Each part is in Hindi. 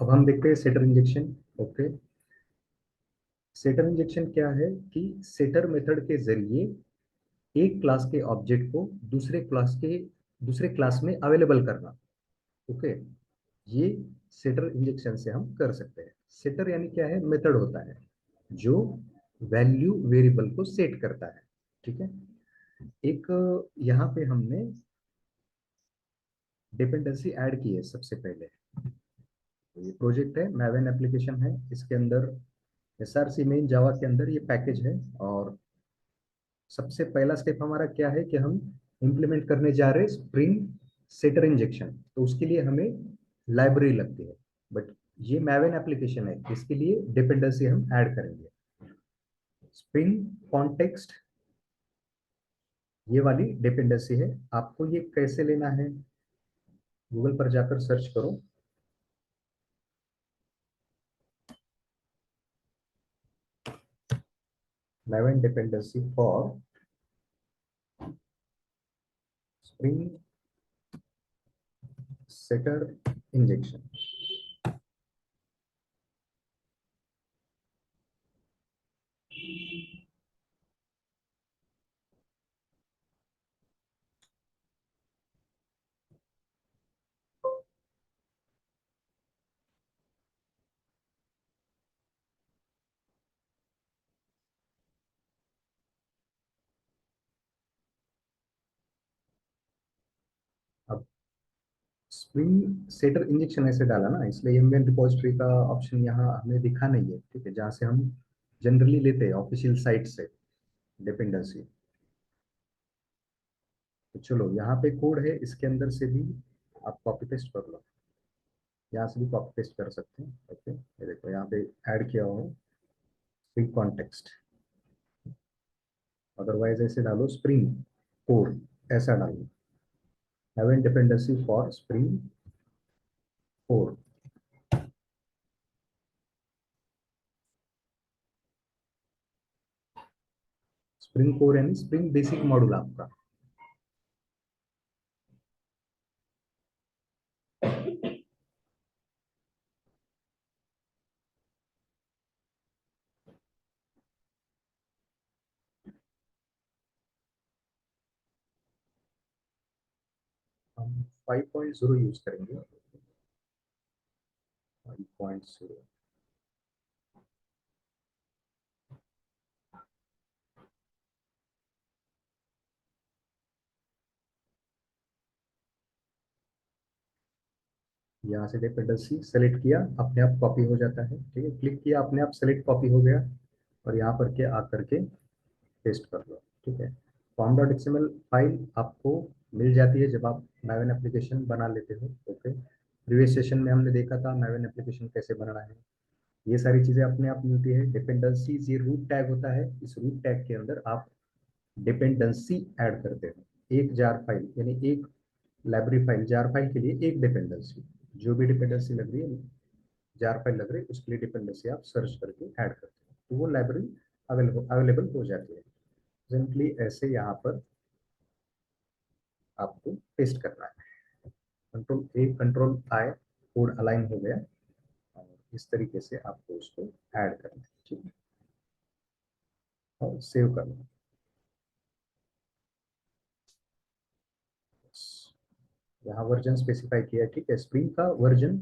अब हम देखते हैं setter injection. Okay, setter injection क्या है कि सेटर मेथड के जरिए एक क्लास के ऑब्जेक्ट को दूसरे क्लास में अवेलेबल करना। ओके, ये सेटर इंजेक्शन से हम कर सकते हैं। सेटर यानी क्या है, मेथड होता है जो वैल्यू वेरिएबल को सेट करता है। ठीक है, एक यहाँ पे हमने डिपेंडेंसी ऐड की है सबसे पहले। ये प्रोजेक्ट है, मैवेन एप्लीकेशन है, इसके अंदर एसआरसी मेन जावा के अंदर ये पैकेज है। और सबसे पहला स्टेप हमारा क्या है कि हम इंप्लीमेंट करने जा रहे हैं स्प्रिंग सेटर इंजेक्शन। तो उसके लिए हमें लाइब्रेरी लगती है, बट ये मैवेन एप्लीकेशन है, इसके लिए डिपेंडेंसी हम ऐड करेंगे। स्प्रिंग कॉन्टेक्स्ट ये वाली डिपेंडेंसी है। आपको ये कैसे लेना है, गूगल पर जाकर सर्च करो। Maven dependency for Spring setter injection. अब स्प्रिंग सेटर इंजेक्शन ऐसे डाला ना, इसलिए एमबीएन रिपोजिटरी का ऑप्शन यहाँ हमें दिखा नहीं है। ठीक है, जहाँ से हम जनरली लेते हैं ऑफिशियल साइट से डिपेंडेंसी। तो चलो यहाँ पे कोड है, इसके अंदर से भी आप कॉपी पेस्ट कर लो, यहाँ से भी कॉपी पेस्ट कर सकते हैं। ओके, ये देखो यहाँ पे ऐड किया हुआ है स्प्रिंग कॉन्टेक्स्ट। अदरवाइज ऐसे डालो स्प्रिंग कोर, ऐसा डालो have dependency for spring core. Spring core यानी स्प्रिंग बेसिक मॉड्यूल आपका। हम 5.0 यूज करेंगे। 5.0 यहाँ से डिपेंडेंसी सेलेक्ट किया, अपने आप कॉपी हो जाता है। ठीक है, क्लिक किया, अपने आप सेलेक्ट कॉपी हो गया। और यहाँ पर के आकर के पेस्ट कर लो। ठीक है, फॉर्म डॉट एक्सएमएल फाइल आपको मिल जाती है जब आप मैवेन एप्लीकेशन बना लेते हो। ओके, प्रीवियस सेशन में हमने देखा था मैवेन एप्लीकेशन कैसे बनाना है। ये सारी चीजें अपने आप मिलती है। डिपेंडेंसी ये रूट टैग होता है, इस रूट टैग के अंदर आप डिपेंडेंसी ऐड करते हो। एक जार फाइल यानी एक लाइब्रेरी फाइल, जार फाइल के लिए एक डिपेंडेंसी, जो भी डिपेंडेंसी लग रही है, जार फाइल लग रही है, उसके लिए डिपेंडेंसी आप सर्च करके ऐड करते हो, तो वो लाइब्रेरी अवेलेबल हो जाती है। सिंपली ऐसे यहाँ पर आपको पेस्ट करना है। Control A control I, code align हो गया। और इस तरीके से आपको उसको ऐड करना है। ठीक है, और सेव करना। यहाँ वर्जन स्पेसिफाई किया है। ठीक है, स्प्रिंग का वर्जन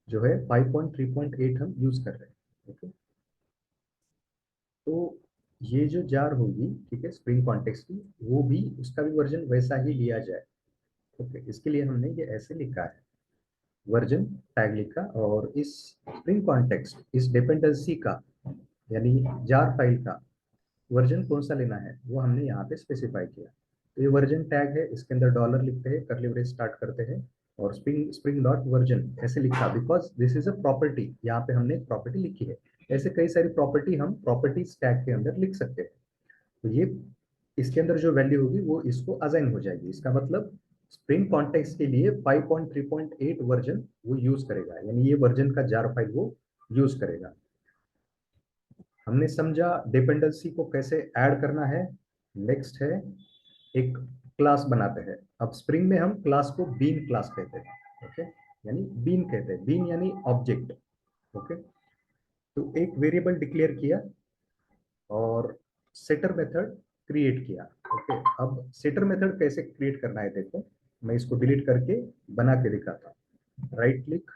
जो है 5.3.8 हम यूज कर रहे हैं। ओके, तो ये जो जार होगी, ठीक है, स्प्रिंग कॉन्टेक्स्ट की, वो भी उसका भी वर्जन वैसा ही लिया जाए। ओके, इसके लिए हमने ये ऐसे लिखा है, वर्जन टैग लिखा, और इस स्प्रिंग कॉन्टेक्स्ट इस डिपेंडेंसी का यानी जार फाइल का वर्जन कौन सा लेना है वो हमने यहाँ पे स्पेसिफाई किया। तो ये वर्जन टैग है, इसके अंदर डॉलर लिखते हैं, करली ब्रेस स्टार्ट करते हैं, और स्प्रिंग स्प्रिंग डॉट वर्जन ऐसे लिखा, because this is a property. यहाँ पे हमने एक प्रॉपर्टी लिखी है। ऐसे कई सारी प्रॉपर्टी हम प्रॉपर्टीज टैग के अंदर लिख सकते हैं। तो ये इसके अंदर जो वैल्यू होगी वो इसको असाइन हो जाएगी। इसका मतलब स्प्रिंग कॉन्टेक्स्ट के लिए 5.3.8 वर्जन वो यूज करेगा, यानी ये वर्जन का जार फाइल वो यूज करेगा। हमने समझा डिपेंडेंसी को कैसे ऐड करना है। नेक्स्ट है एक क्लास बनाते हैं। अब स्प्रिंग में हम क्लास को बीन क्लास कहते हैं। ओके, यानी बीन कहते हैं, बीन यानी ऑब्जेक्ट। ओके, तो एक वेरिएबल डिक्लेयर किया और सेटर मेथड क्रिएट किया। ओके, अब सेटर मेथड कैसे क्रिएट करना है देखो, मैं इसको डिलीट करके बना के दिखाता हूँ। Right click,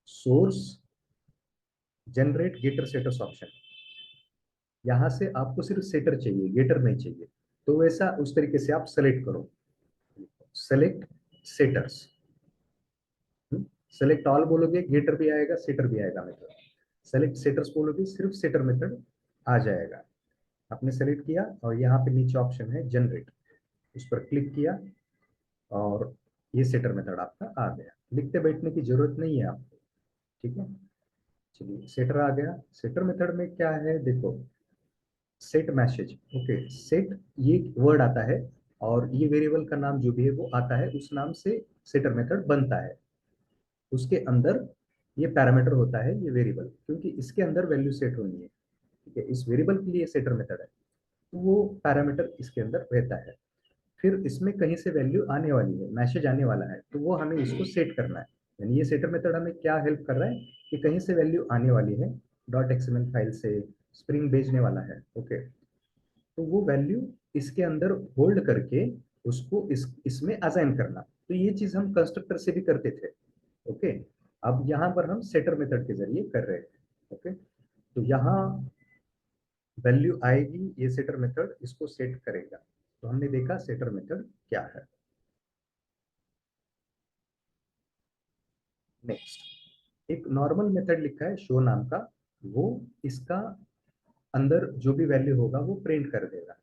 source, generate getter setters option. यहां से आपको सिर्फ सेटर चाहिए, गेटर नहीं चाहिए, तो वैसा उस तरीके से आप सेलेक्ट करो। सेलेक्ट सेटर्स, सेलेक्ट ऑल बोलोगे गेटर भी आएगा, सेटर भी आएगा मेथड। सेलेक्ट सेटर्स बोलोगे सिर्फ सेटर मेथड आ जाएगा। आपने सेलेक्ट किया और यहाँ पे नीचे ऑप्शन है जनरेट, उस पर क्लिक किया और ये सेटर मेथड आपका आ गया। लिखते बैठने की जरूरत नहीं है आपको, ठीक है। चलिए, सेटर आ गया। सेटर मेथड में क्या है देखो, सेट मैसेज। ओके, सेट ये वर्ड आता है और ये वेरिएबल का नाम जो भी है वो आता है, उस नाम से सेटर मेथड बनता है। उसके अंदर ये पैरामीटर होता है, ये वेरिएबल, क्योंकि इसके अंदर वैल्यू सेट होनी है, ठीक है। इस वेरिएबल के लिए सेटर मेथड है, तो वो पैरामीटर इसके अंदर रहता है। फिर इसमें कहीं से वैल्यू आने वाली है, मैसेज आने वाला है, तो वो हमें इसको सेट करना है। यानी ये सेटर मेथड हमें क्या हेल्प कर रहा है कि कहीं से वैल्यू आने वाली है, डॉट एक्सएमएल फाइल से स्प्रिंग भेजने वाला है। ओके, तो वो वैल्यू इसके अंदर होल्ड करके उसको इसमें असाइन करना। तो ये चीज हम कंस्ट्रक्टर से भी करते थे। ओके, अब यहाँ पर हम सेटर मेथड के जरिए कर रहे हैं। ओके, तो यहाँ वैल्यू आएगी, ये सेटर मेथड इसको सेट करेगा। तो हमने देखा सेटर मेथड क्या है। नेक्स्ट, एक नॉर्मल मेथड लिखा है शो नाम का, वो इसका अंदर जो भी वैल्यू होगा वो प्रिंट कर देगा।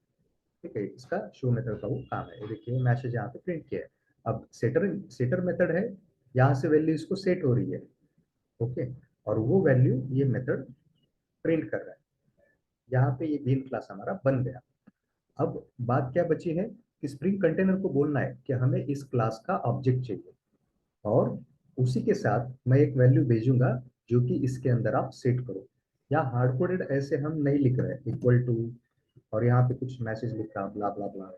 ठीक है, इसका शो मेथड का वो काम है। ये देखिए मैसेज यहाँ पे प्रिंट किया है। अब सेटर सेटर मेथड है, यहाँ से वैल्यू इसको सेट हो रही है। ओके, और वो वैल्यू ये मेथड प्रिंट कर रहा है। यहाँ पे ये बीन क्लास हमारा बन गया। अब बात क्या बची है कि स्प्रिंग कंटेनर को बोलना है कि हमें इस क्लास का ऑब्जेक्ट चाहिए, और उसी के साथ मैं एक वैल्यू भेजूंगा जो कि इसके अंदर आप सेट करो। यहाँ हार्ड कोडेड ऐसे हम नहीं लिख रहे इक्वल टू और यहाँ पे कुछ मैसेज लिख रहा ब्ला ब्ला ब्ला,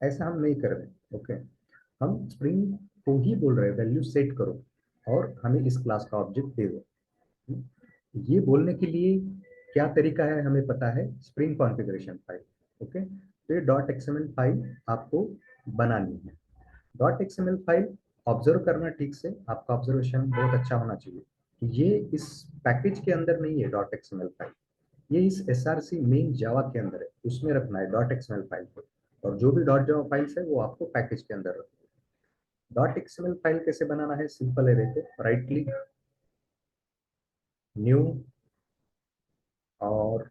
ऐसा हम नहीं कर रहे। ओके, हम स्प्रिंग को ही बोल रहे हैं वैल्यू सेट करो और हमें इस क्लास का ऑब्जेक्ट दे दो। ये बोलने के लिए क्या तरीका है हमें पता है, स्प्रिंग कॉन्फ़िगरेशन फाइल। ओके, तो ये डॉट एक्सएमएल फाइल आपको बनानी है। डॉट एक्सएमएल फाइल ऑब्जर्व करना ठीक से, आपका ऑब्जर्वेशन बहुत अच्छा होना चाहिए कि ये इस पैकेज के अंदर नहीं है डॉट एक्सएमएल फाइल, ये इस एसआरसी मेन जावा के अंदर है, उसमें रखना है डॉट एक्सएमएल फाइल को। और जो भी डॉट जावा फाइल्स है वो आपको पैकेज के अंदर रखना है। डॉट एक्सएमएल फाइल कैसे बनाना है, सिंपल है। देखो, राइट क्लिक, न्यू, और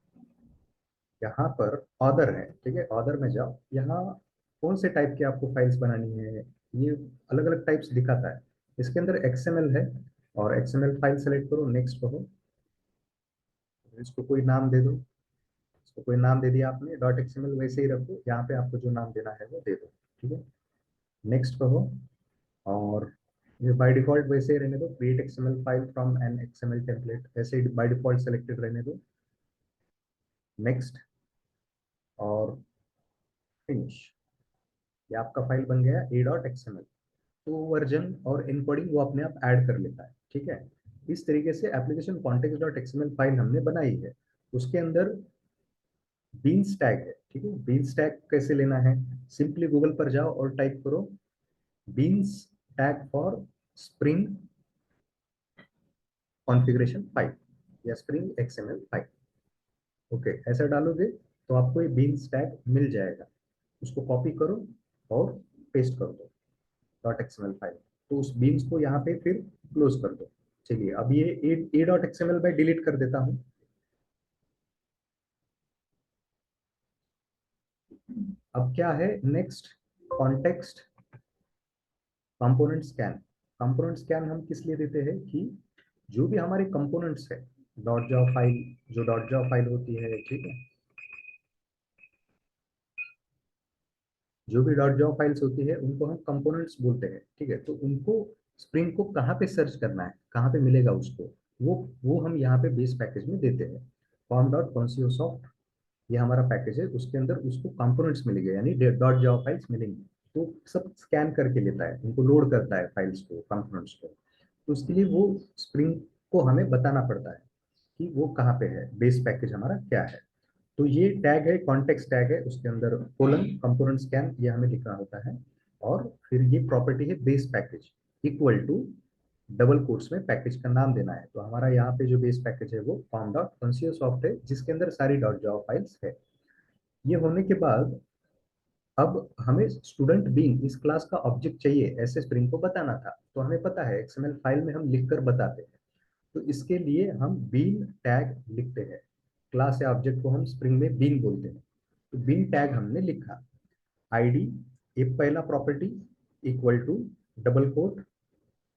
यहाँ पर ऑर्डर है, ठीक है, ऑर्डर में जाओ। यहाँ कौन से टाइप की आपको फाइल्स बनानी है, ये अलग अलग टाइप्स दिखाता है। इसके अंदर एक्सएमएल है और एक्सएमएल फाइल सेलेक्ट करो, नेक्स्ट करो, इसको कोई नाम दे दो। इसको कोई नाम दे दिया आपने, डॉट एक्सएमएल वैसे ही रखो, यहाँ पे आपको जो नाम देना है वो दे दो, ठीक है। नेक्स्ट कहो, और ये बाय डिफॉल्ट वैसे ही रहने दो, create XML file from an XML template, ऐसे ही बाय डिफॉल्ट सेलेक्टेड रहने दो। नेक्स्ट और फिनिश, ये आपका फाइल बन गया ए डॉट एक्सएमएल। तो वर्जन और इनकोडिंग वो अपने आप ऐड कर लेता है, ठीक है। इस तरीके से application context dot XML file हमने बनाई है। उसके अंदर बीन्स टैग है, ठीक है। बीन्स टैग कैसे लेना है, सिंपली गूगल पर जाओ और टाइप करो beans tag for spring configuration file या स्प्रिंग एक्सएमएल फाइल। ओके, ऐसा डालोगे तो आपको ये बीन्स टैग मिल जाएगा। उसको कॉपी करो और पेस्ट कर दो डॉट एक्सएमएल फाइल, तो उस बीन्स को यहाँ पे फिर क्लोज कर दो। चलिए, अब ये ए डॉट एक्सएमएल मैं डिलीट कर देता हूँ। अब क्या है next, context component scan. Component scan हम किस लिए देते हैं कि जो भी हमारे कंपोनेंट्स है, डॉट जावा फाइल, जो डॉट जावा फाइल होती है, ठीक है, जो भी डॉट जावा फाइल्स होती है उनको हम कंपोनेंट्स बोलते हैं, ठीक है। तो उनको स्प्रिंग को कहाँ पे सर्च करना है, कहाँ पे मिलेगा उसको, वो हम यहाँ पे बेस पैकेज में देते हैं। फॉर्म डॉट कॉन्सियोसॉफ्ट, ये हमारा पैकेज है, उसके अंदर उसको कंपोनेंट्स मिलेंगे, यानी डॉट जावा फाइल्स मिलेंगी। तो सब स्कैन करके लेता है, उनको लोड करता है फाइल्स को, कंपोनेंट्स को। तो उसके लिए वो स्प्रिंग को हमें बताना पड़ता है कि वो कहाँ पे है, बेस पैकेज हमारा क्या है। तो ये टैग है, कॉन्टेक्स्ट टैग है, उसके अंदर कोलन कंपोनेंट स्कैन ये हमें लिखना होता है। और फिर ये प्रॉपर्टी है base package equal to double quotes में पैकेज का नाम देना है। तो हमारा यहाँ पे जो बेस पैकेज है वो फॉर्म डॉट कॉन्सियो सॉफ्ट है, जिसके अंदर सारी डॉट जावा फाइल्स है। ये होने के बाद अब हमें स्टूडेंट बीन इस क्लास का ऑब्जेक्ट चाहिए, ऐसे स्प्रिंग को बताना था। तो हमें पता है एक्सएमएल फाइल में हम लिखकर बताते हैं। तो इसके लिए हम बीन टैग लिखते हैं। क्लास या ऑब्जेक्ट को हम स्प्रिंग में बीन बोलते हैं। तो बीन टैग हमने लिखा, आईडी एक पहला property equal to double quote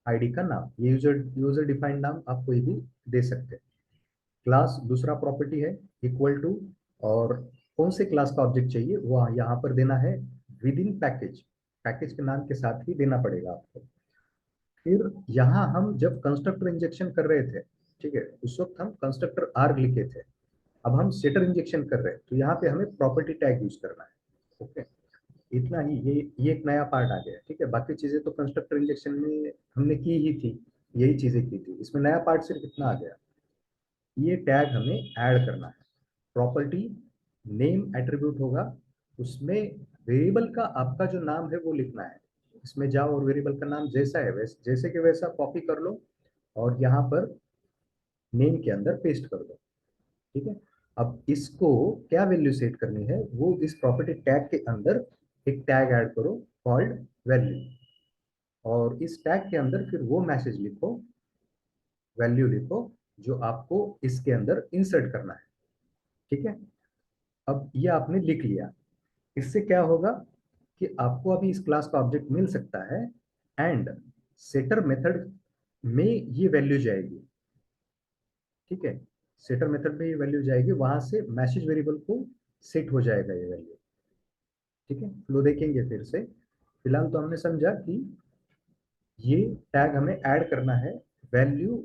ID का नाम, ये यूजर यूजर डिफाइंड नाम आप कोई भी दे सकते हैं। क्लास दूसरा प्रॉपर्टी है इक्वल टू, और कौन से क्लास का ऑब्जेक्ट चाहिए वो यहाँ पर देना है विद इन पैकेज, पैकेज के नाम के साथ ही देना पड़ेगा आपको। फिर यहाँ हम जब कंस्ट्रक्टर इंजेक्शन कर रहे थे, ठीक है, उस वक्त हम कंस्ट्रक्टर आर्ग लिखे थे। अब हम सेटर इंजेक्शन कर रहे हैं, तो यहाँ पे हमें प्रॉपर्टी टैग यूज करना है। ओके, इतना ही, ये एक नया पार्ट आ गया। ठीक है, बाकी चीजें तो कंस्ट्रक्टर इंजेक्शन में हमने की ही थी, यही चीजें की थी। इसमें नया पार्ट सिर्फ इतना आ गया, ये टैग हमें ऐड करना है। प्रॉपर्टी नेम एट्रीब्यूट होगा, उसमें वेरिएबल का आपका जो नाम है वो लिखना है। इसमें जाओ और वेरिएबल का नाम जैसा है वैसे, जैसे कि वैसा कॉपी कर लो और यहाँ पर नेम के अंदर पेस्ट कर दो। ठीक है, अब इसको क्या वैल्यू सेट करनी है, वो इस प्रॉपर्टी टैग के अंदर एक टैग ऐड करो कॉल्ड वैल्यू, और इस टैग के अंदर फिर वो मैसेज लिखो, वैल्यू लिखो, जो आपको इसके अंदर इंसर्ट करना है। ठीक है, अब ये आपने लिख लिया। इससे क्या होगा कि आपको अभी इस क्लास का ऑब्जेक्ट मिल सकता है, एंड सेटर मेथड में ये वैल्यू जाएगी। ठीक है, सेटर मेथड में ये वैल्यू जाएगी, वहां से मैसेज वेरिएबल को सेट हो जाएगा ये वैल्यू। ठीक है, फ्लो देखेंगे फिर से। फिलहाल तो हमने समझा कि ये टैग हमें ऐड करना है वैल्यू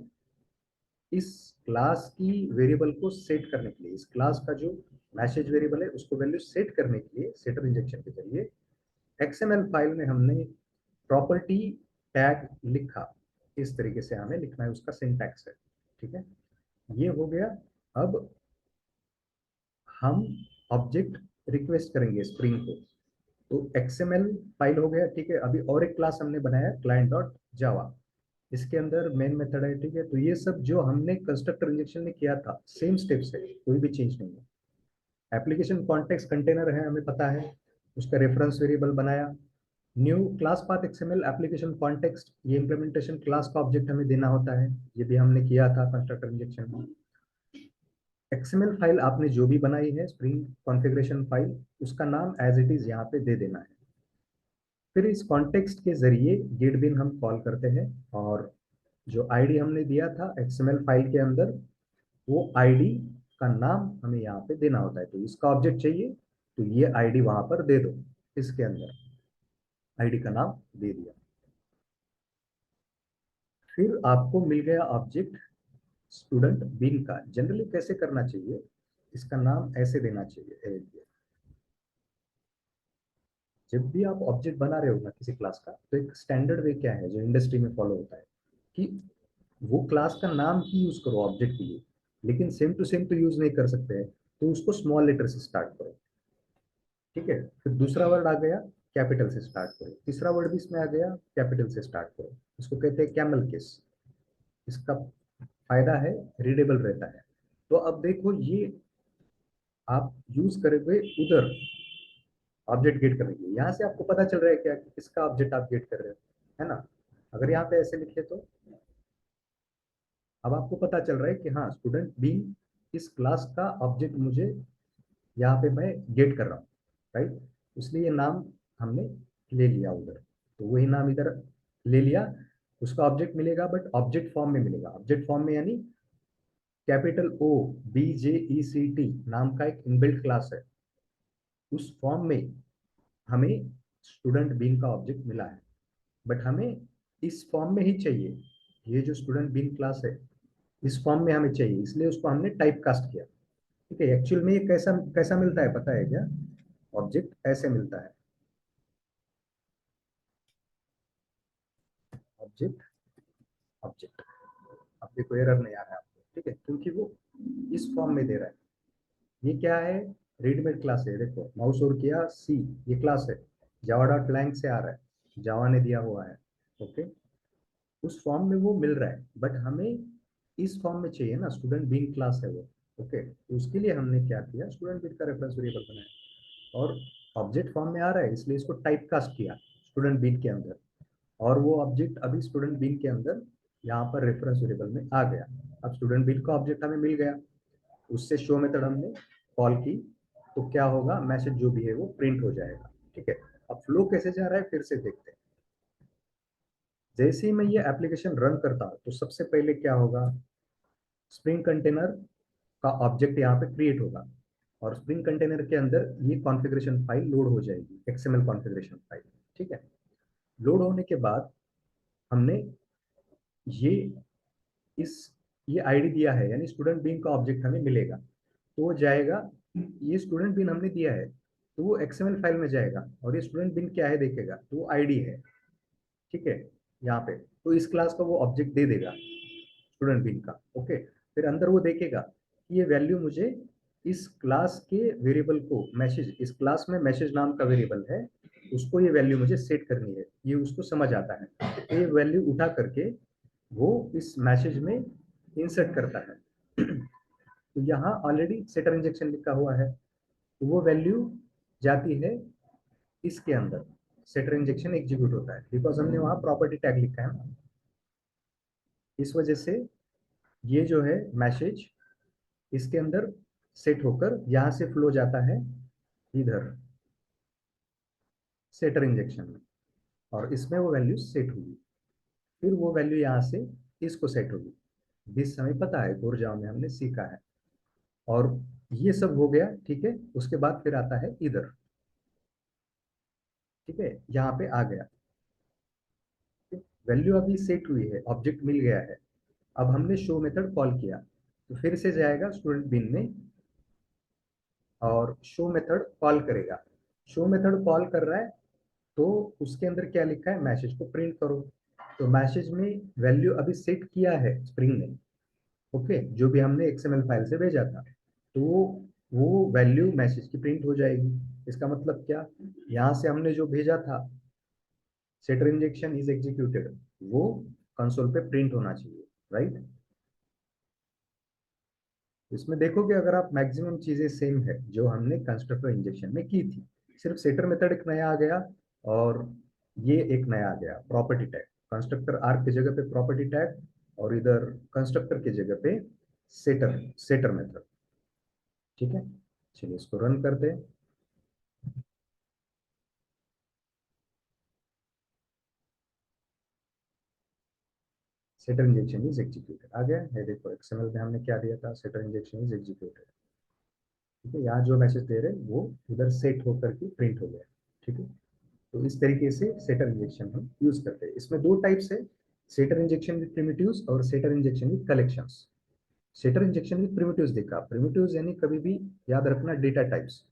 इस क्लास की वेरिएबल को सेट करने के लिए, इस क्लास का जो मैसेज वेरिएबल है उसको वैल्यू सेट करने के लिए सेटर इंजेक्शन के जरिए एक्सएमएल फाइल में हमने प्रॉपर्टी टैग लिखा। इस तरीके से हमें लिखना है, उसका सिंटैक्स है। ठीक है, ये हो गया। अब हम ऑब्जेक्ट रिक्वेस्ट करेंगे स्प्रिंग को, तो एक्सएमएल फाइल हो गया। ठीक है, अभी और एक क्लास हमने बनाया क्लाइंट डॉट जावा, इसके अंदर मेन मेथड है। ठीक है, तो ये सब जो हमने कंस्ट्रक्टर इंजेक्शन में किया था सेम स्टेप्स है, कोई भी चेंज नहीं है। एप्लीकेशन कॉन्टेक्स्ट कंटेनर है, हमें पता है, उसका रेफरेंस वेरिएबल बनाया। New class path XML application context, ये इंप्लीमेंटेशन क्लास का ऑब्जेक्ट हमें देना होता है, ये भी हमने किया था कंस्ट्रक्टर इंजेक्शन में। एक्सएमएल फाइल आपने जो भी बनाई है स्प्रिंग कॉन्फ़िगरेशन फाइल, उसका नाम एज इट इज यहाँ पे दे देना है। फिर इस कॉन्टेक्स्ट के जरिए गेट बिन हम कॉल करते हैं, और जो आईडी हमने दिया था एक्सएमएल फाइल के अंदर, वो आईडी का नाम हमें यहाँ पे देना होता है। तो इसका ऑब्जेक्ट चाहिए, तो ये आईडी वहां पर दे दो, इसके अंदर आईडी का नाम दे दिया। फिर आपको मिल गया ऑब्जेक्ट स्टूडेंट बिन का। जनरली कैसे करना चाहिए, इसका नाम ऐसे देना चाहिए। जब भी आप ऑब्जेक्ट बना रहे हो ना किसी क्लास का, तो एक स्टैंडर्ड वे क्या है जो इंडस्ट्री में फॉलो होता है कि वो क्लास का नाम ही यूज करो ऑब्जेक्ट के लिए, लेकिन सेम टू सेम तो यूज नहीं कर सकते हैं, तो उसको स्मॉल लेटर से स्टार्ट करो। ठीक है, फिर दूसरा वर्ड आ गया कैपिटल से स्टार्ट करो, तीसरा वर्ड भी इसमें आ गया कैपिटल से स्टार्ट करो। इसको कहते हैं कैमल केस। इसका फायदा है रीडेबल रहता है। तो अब देखो ये आप यूज करोगे उधर ऑब्जेक्ट गेट करने के लिए, यहाँ से आपको पता चल रहा है क्या कि किसका ऑब्जेक्ट आप गेट कर रहे हो, है ना। अगर यहाँ पे ऐसे लिखे तो अब आपको पता चल रहा है कि हाँ स्टूडेंट बीइंग इस क्लास का ऑब्जेक्ट मुझे यहाँ पे मैं गेट कर रहा हूँ, राइट। इसलिए ये नाम हमने ले लिया उधर, तो वही नाम इधर ले लिया। उसका ऑब्जेक्ट मिलेगा बट ऑब्जेक्ट फॉर्म में मिलेगा। ऑब्जेक्ट फॉर्म में यानी कैपिटल ओ बी जे ई सी टी नाम का एक इनबिल्ट क्लास है, उस फॉर्म में हमें स्टूडेंट बीइंग का ऑब्जेक्ट मिला है। बट हमें इस फॉर्म में ही चाहिए, ये जो स्टूडेंट बीइंग क्लास है इस फॉर्म में हमें चाहिए, इसलिए उसको हमने टाइप कास्ट किया। ठीक है, एक्चुअल में ये कैसा कैसा मिलता है पता है क्या, ऑब्जेक्ट ऐसे मिलता है। Object object. अब देखो एरर नहीं आ रहा है आपको, ठीक है, क्योंकि वो इस फॉर्म में दे रहा है। ये क्या है, रेडीमेड क्लास है, देखो माउस और किया सी, ये क्लास है, जावा डॉट लैंग से आ रहा है, जावा ने दिया हुआ है। ओके, उस फॉर्म में वो मिल रहा है, बट हमें इस फॉर्म में चाहिए ना, स्टूडेंट बीन क्लास है वो। ओके, तो उसके लिए हमने क्या किया, स्टूडेंट बीन का रेफरेंस वेरिएबल बनाया, और ऑब्जेक्ट फॉर्म में आ रहा है इसलिए इसको टाइप कास्ट किया स्टूडेंट बीन के अंदर, और वो ऑब्जेक्ट अभी स्टूडेंट बीन के अंदर यहाँ पर रेफरेंस वेरिएबल में आ गया। अब स्टूडेंट बीन का ऑब्जेक्ट हमें मिल गया, उससे शो मेथड हमने कॉल की, तो क्या होगा, मैसेज जो भी है वो प्रिंट हो जाएगा। ठीक है, अब फ्लो कैसे जा रहा है फिर से देखते हैं। जैसे ही मैं ये एप्लीकेशन रन करता हूँ तो सबसे पहले क्या होगा, स्प्रिंग कंटेनर का ऑब्जेक्ट यहाँ पे क्रिएट होगा, और स्प्रिंग कंटेनर के अंदर ये कॉन्फ़िगरेशन फाइल लोड हो जाएगी, एक्सएमएल कॉन्फ़िगरेशन फाइल। ठीक है, लोड होने के बाद हमने ये इस ये आईडी दिया है, यानी स्टूडेंट बीन का ऑब्जेक्ट हमें मिलेगा, तो वो जाएगा, ये स्टूडेंट बीन हमने दिया है तो वो एक्सएमएल फाइल में जाएगा, और ये स्टूडेंट बीन क्या है देखेगा, तो वो आईडी है। ठीक है, यहाँ पे तो इस क्लास का वो ऑब्जेक्ट दे देगा स्टूडेंट बीन का। ओके, फिर अंदर वो देखेगा कि ये वैल्यू मुझे इस क्लास के वेरिएबल को, मैसेज, इस क्लास में मैसेज नाम का वेरिएबल है, उसको ये वैल्यू मुझे सेट करनी है, ये उसको समझ आता है, तो ये वैल्यू उठा करके वो इस मैसेज में इंसर्ट करता है। तो यहाँ ऑलरेडी सेटर इंजेक्शन लिखा हुआ है, तो वो वैल्यू जाती है इसके अंदर, सेटर इंजेक्शन एग्जीक्यूट होता है, बिकॉज हमने वहाँ प्रॉपर्टी टैग लिखा है ना, इस वजह से ये जो है मैसेज इसके अंदर सेट होकर यहाँ से फ्लो जाता है इधर सेटर इंजेक्शन में, और इसमें वो वैल्यू सेट होगी, फिर वो वैल्यू यहाँ से इसको सेट होगी। दिस हमें पता है, कोर जावा में हमने सीखा है, और ये सब हो गया। ठीक है, उसके बाद फिर आता है इधर, ठीक है, यहाँ पे आ गया, वैल्यू अभी सेट हुई है, ऑब्जेक्ट मिल गया है, अब हमने शो मेथड कॉल किया, तो फिर से जाएगा स्टूडेंट बिन में और शो मेथड कॉल करेगा। शो मेथड कॉल कर रहा है, तो उसके अंदर क्या लिखा है, मैसेज को प्रिंट करो, तो मैसेज में वैल्यू अभी सेट किया है स्प्रिंग ने। ओके, जो भी हमने एक्सएमएल फाइल से भेजा था, तो वो वैल्यू मैसेज की प्रिंट हो जाएगी। इसका मतलब क्या, यहाँ से हमने जो भेजा था, सेटर इंजेक्शन इज एग्जीक्यूटेड, वो कंसोल पे प्रिंट होना चाहिए, राइट। इसमें देखोगे अगर आप, मैक्सिमम चीजें सेम है जो हमने कंस्ट्रक्टर इंजेक्शन में की थी, सिर्फ सेटर मेथड एक नया आ गया, और ये एक नया आ गया प्रॉपर्टी टैग, कंस्ट्रक्टर आर्क की जगह पे प्रॉपर्टी टैग, और इधर कंस्ट्रक्टर की जगह पे सेटर सेटर मेथड। ठीक है, चलिए इसको रन करते हैं। सेटर इंजेक्शन इज एग्जीक्यूटेड आ गया है, देखो एक्सएमएल में हमने क्या दिया था, सेटर इंजेक्शन इज एग्जीक्यूटेड। ठीक है, यहाँ जो मैसेज दे रहे हैं वो उधर सेट होकर के प्रिंट हो गया। ठीक है, तो इस तरीके से सेटर इंजेक्शन हम यूज करते हैं। इसमें दो टाइप्स है, सेटर इंजेक्शन विद प्रिमिटिव्स और setter injection with collections. Setter injection with primitives देखा, प्रिमिटिव्स यानी कभी भी याद रखना data types,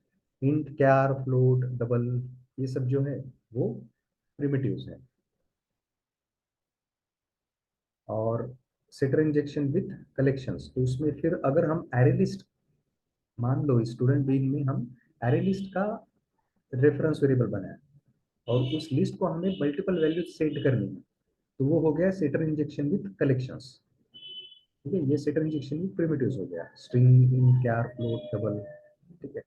int, char, float, double, ये सब जो है वो प्रिमिटिव्स है। और सेटर इंजेक्शन विद कलेक्शंस, तो उसमें फिर अगर हम एरे लिस्ट, मान लो स्टूडेंट बीन में हम एरे लिस्ट का रेफरेंस वेरिएबल बनाया, और उस लिस्ट को हमें मल्टीपल वैल्यू सेट करनी है, तो वो हो गया सेटर इंजेक्शन विद कलेक्शंस। ठीक है, ये सेटर इंजेक्शन विद प्रिमिटिव्स हो गया, स्ट्रिंग, इन, कैर, फ्लोट, डबल। ठीक है,